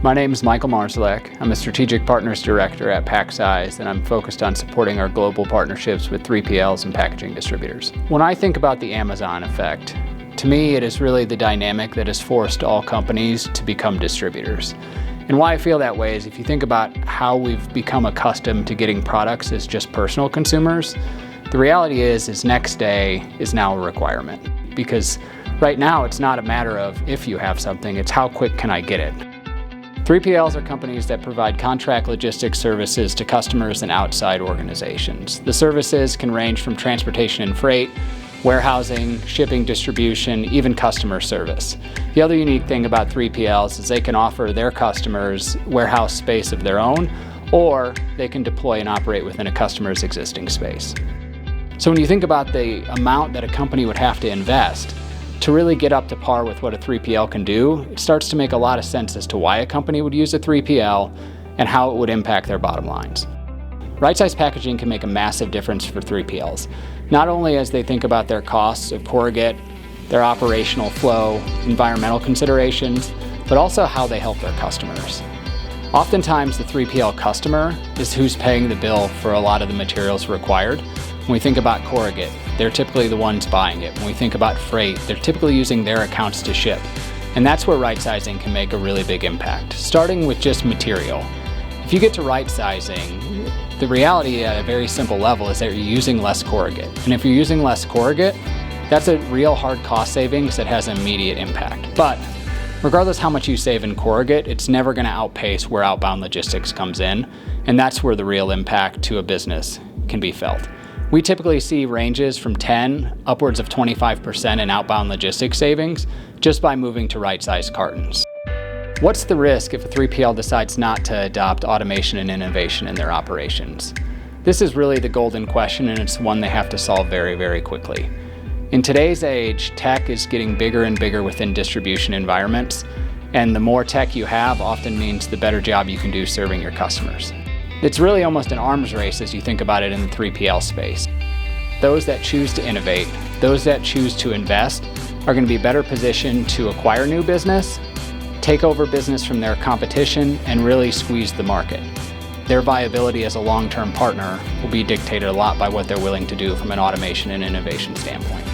My name is Michael Marszalek. I'm a Strategic Partners Director at PackSize, and I'm focused on supporting our global partnerships with 3PLs and packaging distributors. When I think about the Amazon effect, to me it is really the dynamic that has forced all companies to become distributors. And why I feel that way is if you think about how we've become accustomed to getting products as just personal consumers, the reality is next day is now a requirement. Because right now it's not a matter of if you have something, it's how quick can I get it. 3PLs are companies that provide contract logistics services to customers and outside organizations. The services can range from transportation and freight, warehousing, shipping, distribution, even customer service. The other unique thing about 3PLs is they can offer their customers warehouse space of their own, or they can deploy and operate within a customer's existing space. So when you think about the amount that a company would have to invest to really get up to par with what a 3PL can do, it starts to make a lot of sense as to why a company would use a 3PL and how it would impact their bottom lines. Right-size packaging can make a massive difference for 3PLs, not only as they think about their costs of corrugate, their operational flow, environmental considerations, but also how they help their customers. Oftentimes the 3PL customer is who's paying the bill for a lot of the materials required. When we think about corrugate, they're typically the ones buying it. When we think about freight, they're typically using their accounts to ship. And that's where right-sizing can make a really big impact, starting with just material. If you get to right-sizing, the reality at a very simple level is that you're using less corrugate. And if you're using less corrugate, that's a real hard cost savings that has an immediate impact. But regardless how much you save in corrugate, it's never going to outpace where outbound logistics comes in. And that's where the real impact to a business can be felt. We typically see ranges from 10 upwards of 25% in outbound logistics savings just by moving to right-sized cartons. What's the risk if a 3PL decides not to adopt automation and innovation in their operations? This is really the golden question, and it's one they have to solve very, very quickly. In today's age, tech is getting bigger and bigger within distribution environments, and the more tech you have often means the better job you can do serving your customers. It's really almost an arms race as you think about it in the 3PL space. Those that choose to innovate, those that choose to invest, are going to be better positioned to acquire new business, take over business from their competition, and really squeeze the market. Their viability as a long-term partner will be dictated a lot by what they're willing to do from an automation and innovation standpoint.